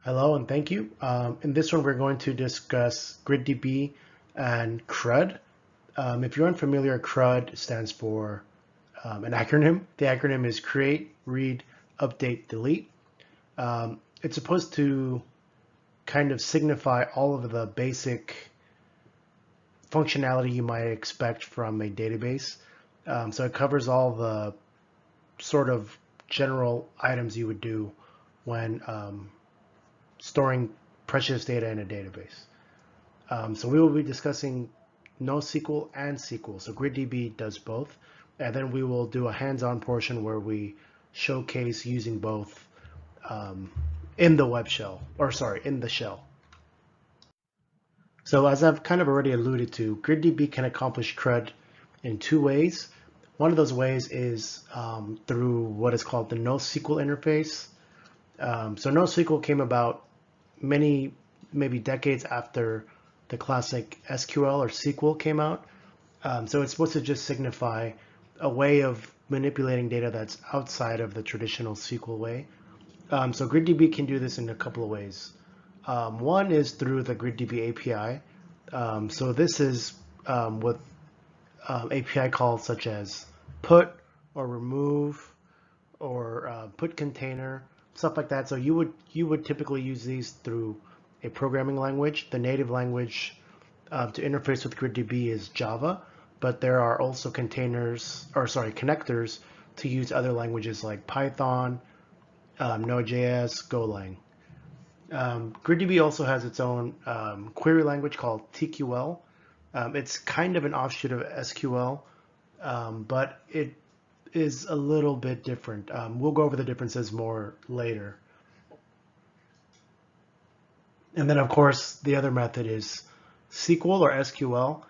Hello and thank you. In this one, we're going to discuss GridDB and CRUD. If you're unfamiliar, CRUD stands for an acronym. The acronym is Create, Read, Update, Delete. It's supposed to kind of signify all of the basic functionality you might expect from a database. So it covers all the sort of general items you would do when storing precious data in a database. So we will be discussing NoSQL and SQL. So GridDB does both. And then we will do a hands-on portion where we showcase using both in the web shell, or sorry, in the shell. So as I've kind of already alluded to, GridDB can accomplish CRUD in two ways. One of those ways is through what is called the NoSQL interface. So NoSQL came about maybe decades after the classic SQL or SQL came out. So it's supposed to just signify a way of manipulating data that's outside of the traditional SQL way. So GridDB can do this in a couple of ways. One is through the GridDB API. So this is with API calls such as put or remove or put container, stuff like that. So you would typically use these through a programming language. The native language to interface with GridDB is Java, but there are also connectors to use other languages like Python, Node.js, Golang. GridDB also has its own query language called TQL. It's kind of an offshoot of SQL, but it is a little bit different. We'll go over the differences more later. And then, of course, the other method is SQL or SQL.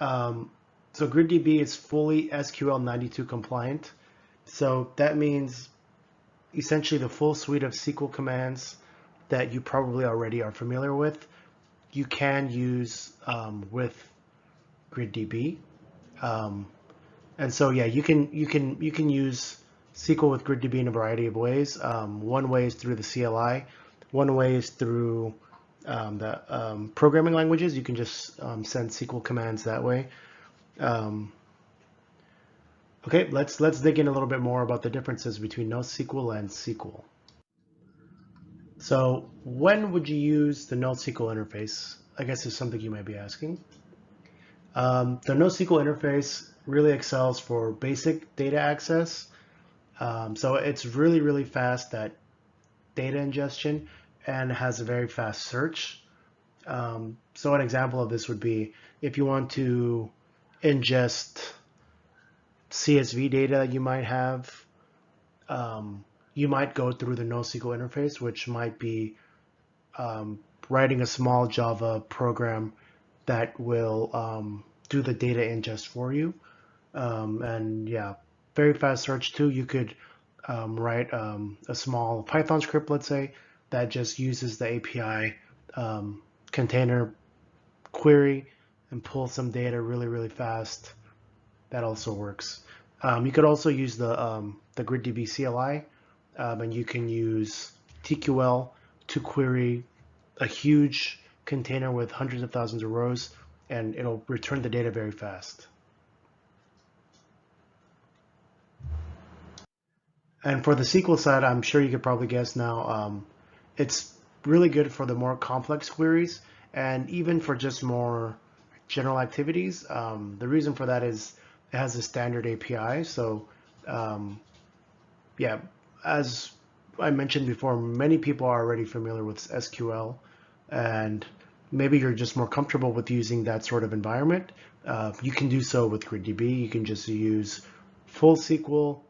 So GridDB is fully SQL 92 compliant. So that means essentially the full suite of SQL commands that you probably already are familiar with, you can use with GridDB. And so yeah, you can use SQL with GridDB in a variety of ways. One way is through the CLI. One way is through the programming languages. You can just send SQL commands that way. Okay, let's dig in a little bit more about the differences between NoSQL and SQL. So when would you use the NoSQL interface? I guess is something you might be asking. The NoSQL interface really excels for basic data access. So it's really fast at data ingestion and has a very fast search. So an example of this would be if you want to ingest CSV data you might have, you might go through the NoSQL interface, which might be writing a small Java program that will do the data ingest for you. And yeah, very fast search too. You could write a small Python script, let's say, that just uses the API container query and pull some data really fast. That also works. You could also use the GridDB CLI, and you can use TQL to query a huge container with hundreds of thousands of rows, and it'll return the data very fast. And for the SQL side, I'm sure you could probably guess now, it's really good for the more complex queries and even for just more general activities. The reason for that is it has a standard API. So yeah, as I mentioned before, many people are already familiar with SQL, and maybe you're just more comfortable with using that sort of environment. You can do so with GridDB. You can just use full SQL,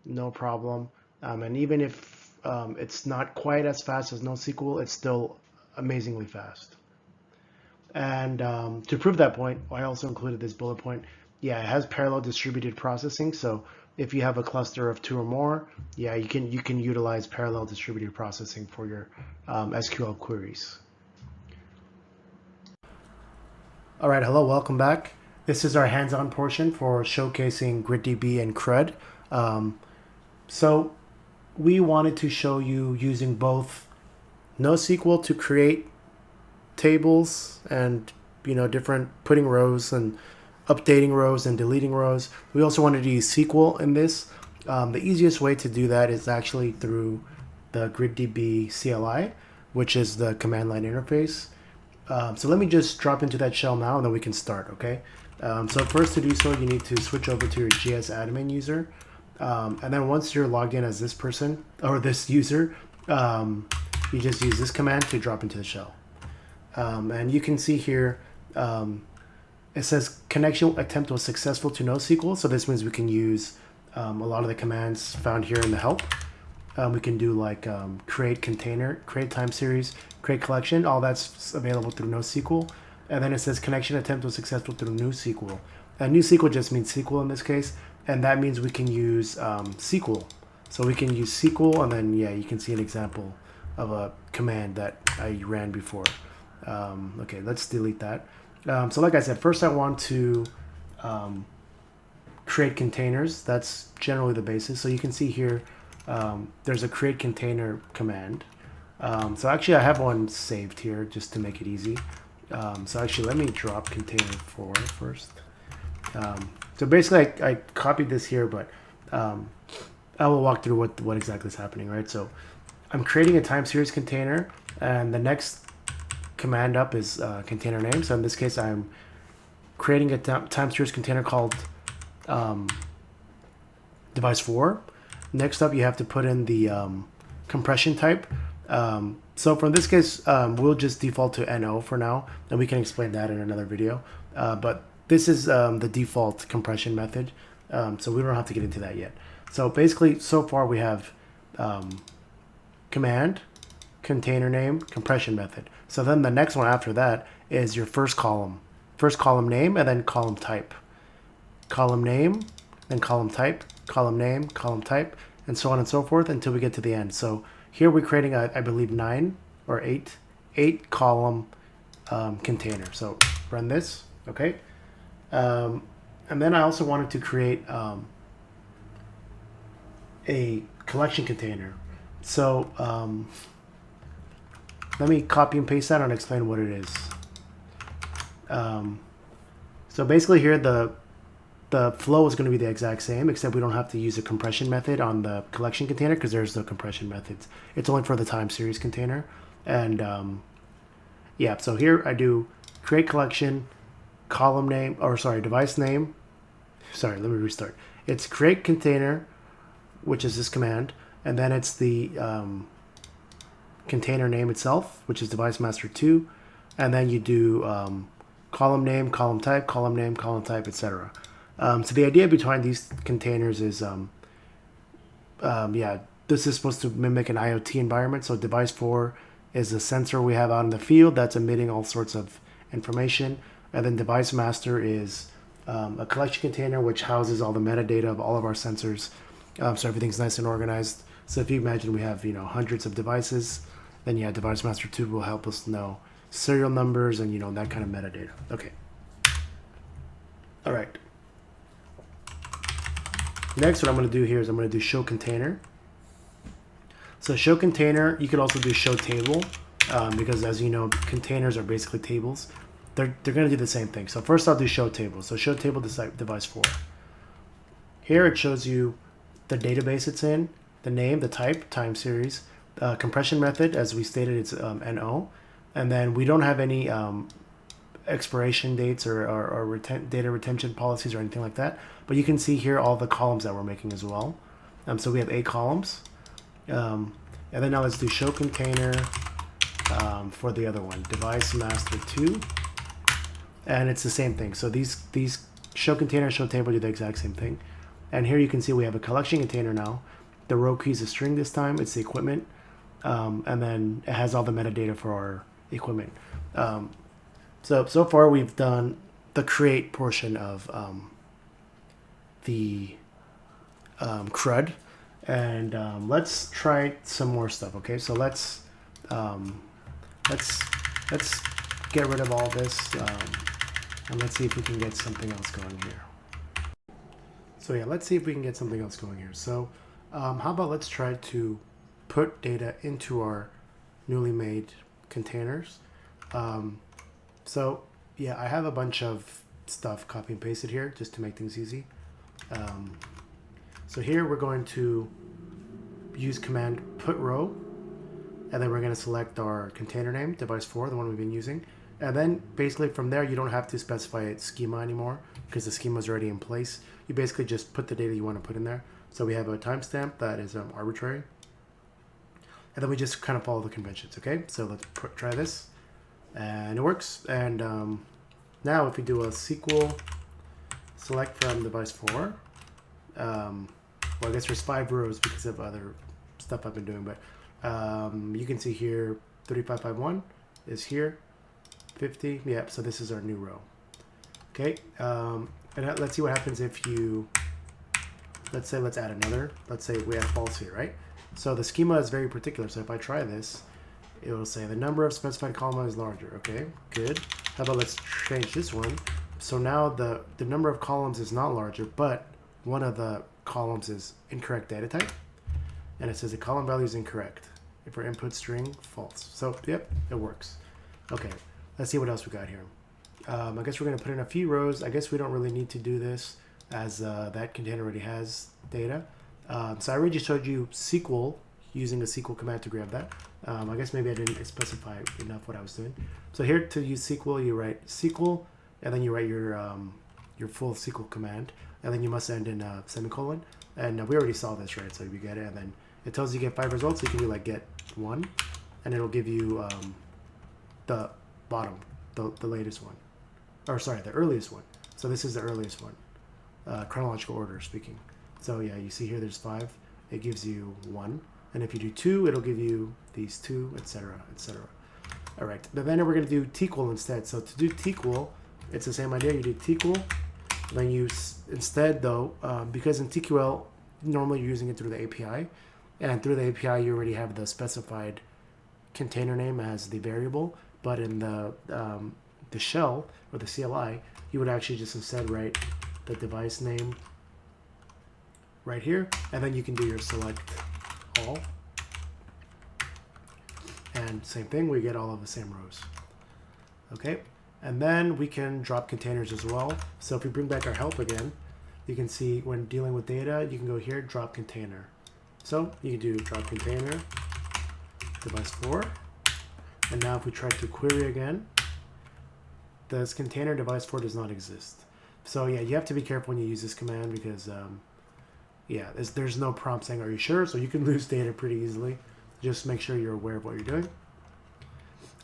no problem. And even if it's not quite as fast as NoSQL, it's still amazingly fast. And to prove that point, I also included this bullet point. Yeah, it has parallel distributed processing. So if you have a cluster of 2 or more, yeah, you can utilize parallel distributed processing for your SQL queries. All right, hello, welcome back. This is our hands-on portion for showcasing GridDB and CRUD. So we wanted to show you using both NoSQL to create tables and different putting rows and updating rows and deleting rows. We also wanted to use SQL in this. The easiest way to do that is actually through the GridDB CLI, which is the command line interface. So let me just drop into that shell now and then we can start, okay? So first to do so, you need to switch over to your GS admin user. And then once you're logged in as this person or this user, you just use this command to drop into the shell. And you can see here, it says connection attempt was successful to NoSQL. So this means we can use a lot of the commands found here in the help. We can do like create container, create time series, create collection. All that's available through NoSQL. And then it says connection attempt was successful through NewSQL. And NewSQL just means SQL in this case. And that means we can use SQL. So we can use SQL, and then, yeah, you can see an example of a command that I ran before. Okay, let's delete that. So like I said, first I want to create containers. That's generally the basis. So you can see here, there's a create container command. So actually I have one saved here just to make it easy. So actually let me drop container 4 first. So basically I copied this here, but I will walk through what exactly is happening, right? So I'm creating a time series container, and the next command up is container name. So in this case, I'm creating a time series container called device 4. Next up, you have to put in the compression type. So from this case, we'll just default to NO for now, and we can explain that in another video. But this is the default compression method, so we don't have to get into that yet. So basically, so far we have command, container name, compression method. So then the next one after that is your first column name, and then column type. Column name, then column type, column name, column type, and so on and so forth until we get to the end. So here we're creating I believe 9 or 8 column container. So run this, okay? And then I also wanted to create a collection container. So let me copy and paste that and explain what it is. So basically here the flow is going to be the exact same, except we don't have to use a compression method on the collection container because there's no compression methods. It's only for the time series container. And yeah, so here I do create collection, column name, or sorry, device name. Sorry, let me restart. It's create container, which is this command, and then it's the container name itself, which is device master 2, and then you do column name, column type, column name, column type, etc. So the idea behind these containers is, yeah, this is supposed to mimic an IoT environment. So device 4 is a sensor we have out in the field that's emitting all sorts of information. And then device master is a collection container which houses all the metadata of all of our sensors. So everything's nice and organized. So if you imagine we have, hundreds of devices, then yeah, device master 2 will help us know serial numbers and, that kind of metadata. Okay. All right. Next, what I'm going to do here is I'm going to do show container. So show container, you could also do show table, because as you know, containers are basically tables. They're going to do the same thing. So first I'll do show table. So show table device 4. Here it shows you the database it's in, the name, the type, time series, compression method, as we stated, it's NO. And then we don't have any expiration dates or data retention policies or anything like that. But you can see here all the columns that we're making as well. So we have 8 columns. And then now let's do show container for the other one, device master 2. And it's the same thing. So these show container, show table do the exact same thing. And here you can see we have a collection container now. The row key is a string this time. It's the equipment. And then it has all the metadata for our equipment. So far we've done the create portion of the CRUD. And let's try some more stuff. Okay, so let's get rid of all this. And let's see if we can get something else going here. So yeah, let's see if we can get something else going here. So how about let's try to put data into our newly made containers. So yeah, I have a bunch of stuff copy and pasted here just to make things easy. So here we're going to use command put row, and then we're going to select our container name, device4, the one we've been using. And then basically from there, you don't have to specify a schema anymore because the schema is already in place. You basically just put the data you want to put in there. So we have a timestamp that is arbitrary. And then we just kind of follow the conventions, okay? So let's try this. And it works. And now if we do a SQL select from device4, well, I guess there's 5 rows because of other stuff I've been doing, but you can see here 3551 is here, 50, yeah, so this is our new row. Okay, and let's see what happens if you, let's add another, let's say we add false here, right? So the schema is very particular, so if I try this, it will say the number of specified column is larger. Okay, good. How about let's change this one. So now the number of columns is not larger, but one of the columns is incorrect data type. And it says the column value is incorrect. If our input string, false. So, yep, it works. Okay, let's see what else we got here. I guess we're going to put in a few rows. I guess we don't really need to do this as that container already has data. So I already showed you SQL, using a SQL command to grab that. I guess maybe I didn't specify enough what I was doing. So here to use SQL, you write SQL, and then you write your full SQL command, and then you must end in a semicolon. And we already saw this, right? So you get it, and then it tells you get 5 results. So you can do like get 1, and it'll give you the bottom, the latest one, or sorry, the earliest one. So this is the earliest one, chronological order speaking. So yeah, you see here there's 5. It gives you 1. And if you do 2, it'll give you these 2, etc., etc. All right, but then we're going to do TQL instead. So to do TQL, it's the same idea. You do TQL, then you instead though, because in TQL, normally you're using it through the API, and through the API you already have the specified container name as the variable. But in the shell or the CLI, you would actually just instead write the device name right here, and then you can do your select all, and same thing, we get all of the same rows. Okay, and then we can drop containers as well. So if we bring back our help again, you can see when dealing with data, you can go here, drop container. So you can do drop container device4, and now if we try to query again, this container device4 does not exist. So yeah, you have to be careful when you use this command because yeah, there's no prompt saying, are you sure? So you can lose data pretty easily. Just make sure you're aware of what you're doing.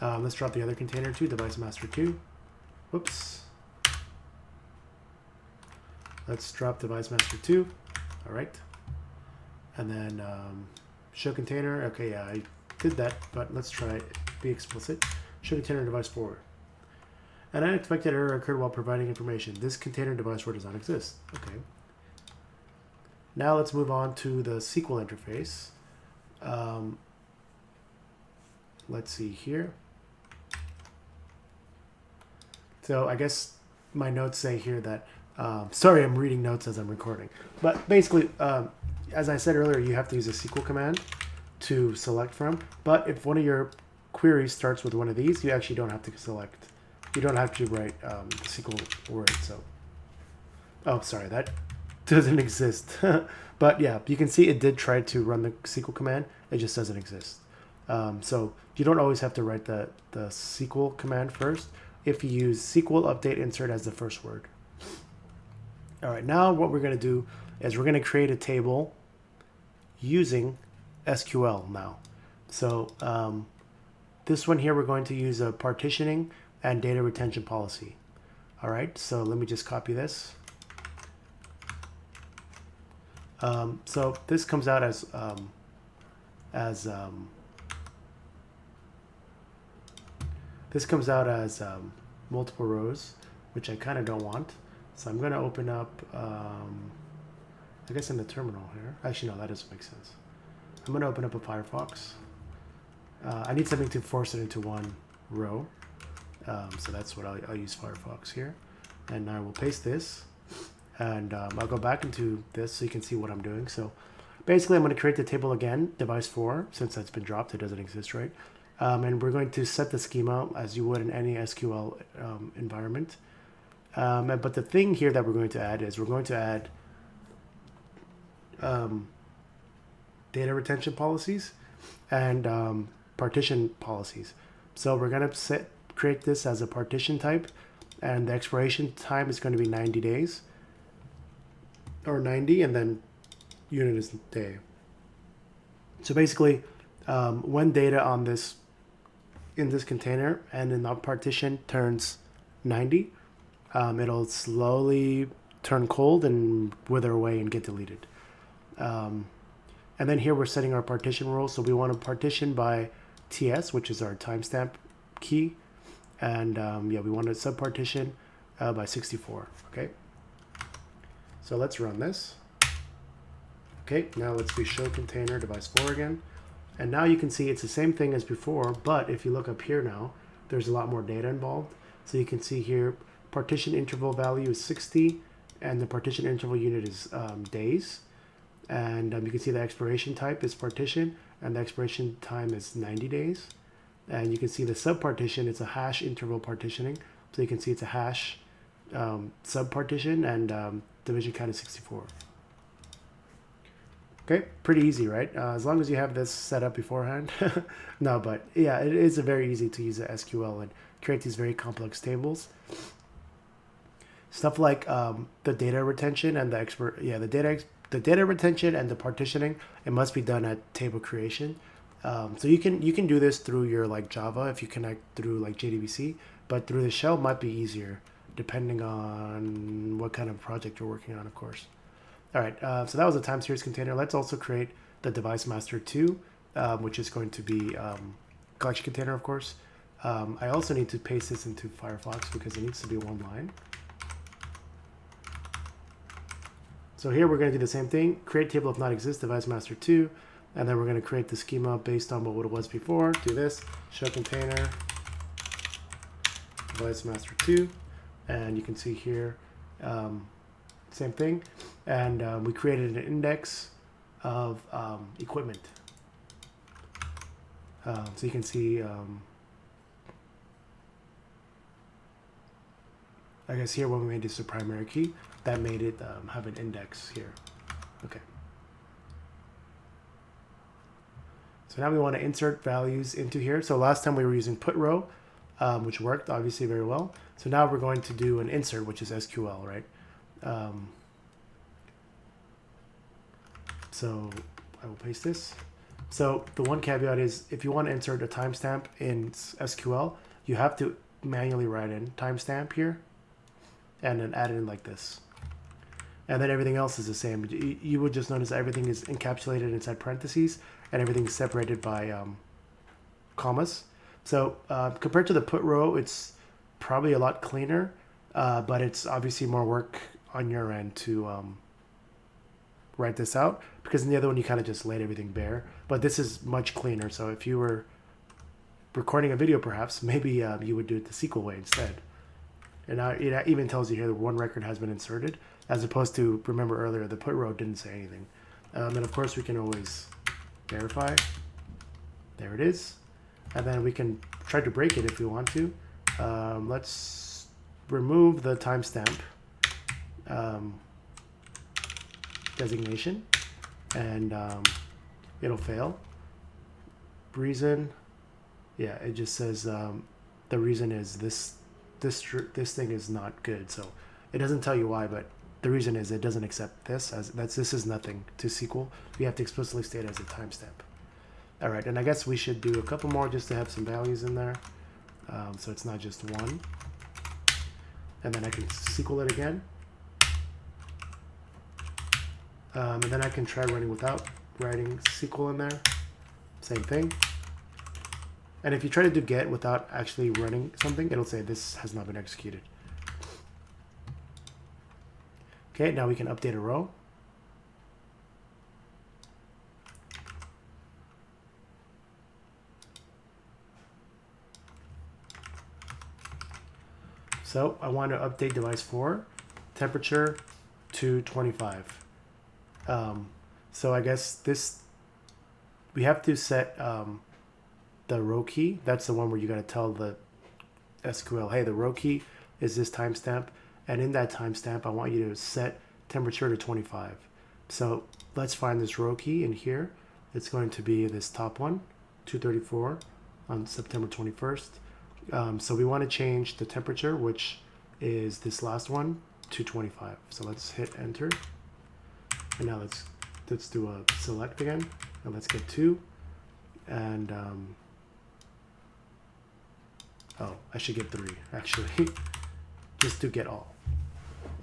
Let's drop the other container too, device master 2. Whoops. Let's drop device master 2. All right. And then show container. Okay, yeah, I did that, but let's try be explicit. Show container device 4. An unexpected error occurred while providing information. This container device 4 does not exist. Okay. Now let's move on to the SQL interface. Let's see here. So I guess my notes say here that, sorry, I'm reading notes as I'm recording. But basically, as I said earlier, you have to use a SQL command to select from. But if one of your queries starts with one of these, you actually don't have to select. You don't have to write the SQL word. So, oh, sorry, that doesn't exist. But yeah, you can see it did try to run the SQL command. It just doesn't exist. So you don't always have to write the SQL command first if you use SQL update insert as the first word. All right, now what we're going to do is we're going to create a table using SQL now. So this one here, we're going to use a partitioning and data retention policy. All right, so let me just copy this. So this comes out as multiple rows, which I kind of don't want. So I'm going to open up, I guess in the terminal here. Actually, no, that doesn't make sense. I'm going to open up a Firefox. I need something to force it into one row. So that's what I'll use Firefox here. And I will paste this. And I'll go back into this so you can see what I'm doing. So basically, I'm going to create the table again, device 4, since that's been dropped, it doesn't exist, right? And we're going to set the schema as you would in any SQL environment. But the thing here that we're going to add is we're going to add data retention policies and partition policies. So we're going to create this as a partition type, and the expiration time is going to be 90 days, or 90, and then unit is day. So basically, when data on this in this container and in the partition turns 90, it'll slowly turn cold and wither away and get deleted. And then here we're setting our partition rule. So we want to partition by TS, which is our timestamp key. And yeah, we want to subpartition by 64. Okay. So let's run this. Okay, now let's do show container device 4 again. And now you can see it's the same thing as before, but if you look up here now, there's a lot more data involved. So you can see here, partition interval value is 60, and the partition interval unit is days. And you can see the expiration type is partition, and the expiration time is 90 days. And you can see the subpartition, it's a hash interval partitioning. So you can see it's a hash subpartition, and division count is 64. Okay, pretty easy, right? As long as you have this set up beforehand. No, but yeah, it is very easy to use the SQL and create these very complex tables. Stuff like the data retention and the data retention and the partitioning, it must be done at table creation. So you can do this through your like Java if you connect through like JDBC, but through the shell might be easier depending on what kind of project you're working on, of course. All right, so that was a time series container. Let's also create the device master 2, which is going to be collection container, of course. I also need to paste this into Firefox because it needs to be one line. So here we're going to do the same thing, create table if not exist, device master 2, and then we're going to create the schema based on what it was before. Do this, show container, device master 2, and you can see here, same thing. And we created an index of equipment. So you can see, I guess here when we made this a primary key, that made it have an index here. Okay. So now we want to insert values into here. So last time we were using put row, which worked obviously very well. So now we're going to do an insert, which is SQL, right? So I will paste this. So the one caveat is if you want to insert a timestamp in SQL, you have to manually write in timestamp here and then add it in like this. And then everything else is the same. You would just notice everything is encapsulated inside parentheses and everything is separated by commas. So compared to the put row, it's probably a lot cleaner, but it's obviously more work on your end to write this out, because in the other one you kind of just laid everything bare, but this is much cleaner. So if you were recording a video, perhaps maybe you would do it the SQL way instead. And now it even tells you here that one record has been inserted, as opposed to, remember earlier, the put row didn't say anything. And of course we can always verify. There it is. And then we can try to break it if we want to. Let's remove the timestamp designation, and it'll fail. Reason, yeah, it just says the reason is this thing is not good. So it doesn't tell you why, but the reason is it doesn't accept this, as this is nothing to SQL. We have to explicitly state it as a timestamp. All right, and I guess we should do a couple more just to have some values in there, so it's not just one. And then I can SQL it again. And then I can try running without writing SQL in there. Same thing. And if you try to do get without actually running something, it'll say this has not been executed. Okay, now we can update a row. So I want to update device 4, temperature to 25. So I guess this, we have to set the row key. That's the one where you got to tell the SQL, hey, the row key is this timestamp, and in that timestamp, I want you to set temperature to 25. So let's find this row key in here. It's going to be this top one, 234 on September 21st. So we want to change the temperature, which is this last one, to 25. So let's hit enter. And now let's do a select again, and let's get 2. And oh, I should get 3 actually, just to get all.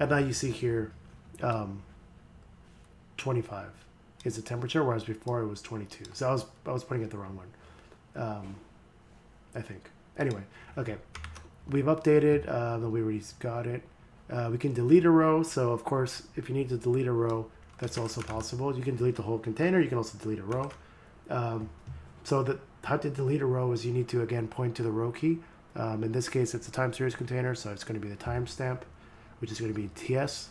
And now you see here, 25 is the temperature, whereas before it was 22. So I was putting it the wrong one, I think. Anyway, okay, we've updated. We already got it. We can delete a row. So of course, if you need to delete a row, that's also possible. You can delete the whole container. You can also delete a row. So how to delete a row is you need to again point to the row key. In this case, it's a time series container, so it's going to be the timestamp, which is going to be TS.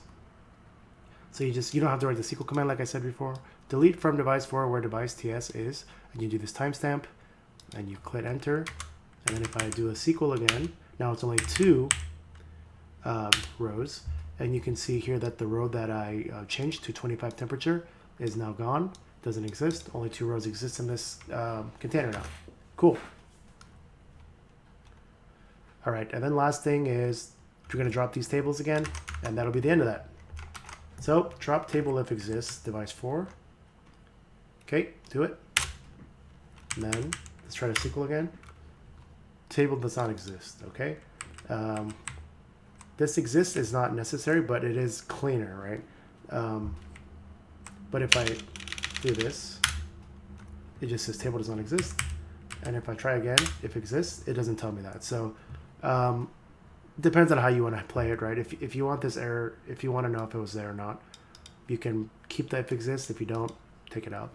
So you don't have to write the SQL command like I said before. Delete from device 4 where device TS is, and you do this timestamp, and you click enter. And then if I do a SQL again, now it's only 2 rows, and you can see here that the row that I changed to 25 temperature is now gone, doesn't exist. Only 2 rows exist in this container now. Cool. All right, and then last thing is we're going to drop these tables again, and that'll be the end of that. So drop table if exists, device 4. Okay, do it. And then let's try to SQL again. Table does not exist, okay? This exists is not necessary, but it is cleaner, right? But if I do this, it just says table does not exist. And if I try again, if exists, it doesn't tell me that. So depends on how you want to play it, right? If you want this error, if you want to know if it was there or not, you can keep the if exists. If you don't, take it out.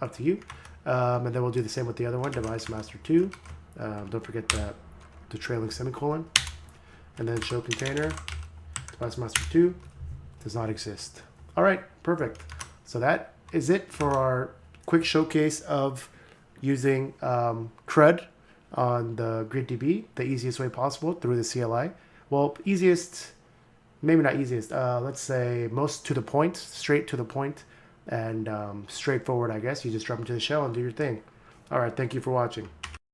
Up to you. And then we'll do the same with the other one, device master 2. Don't forget the trailing semicolon. And then show container, device master 2 does not exist. All right, perfect. So that is it for our quick showcase of using CRUD on the GridDB the easiest way possible through the CLI. Well, easiest, maybe not easiest, let's say most to the point, straight to the point, and straightforward, I guess. You just drop into the shell and do your thing. All right, thank you for watching.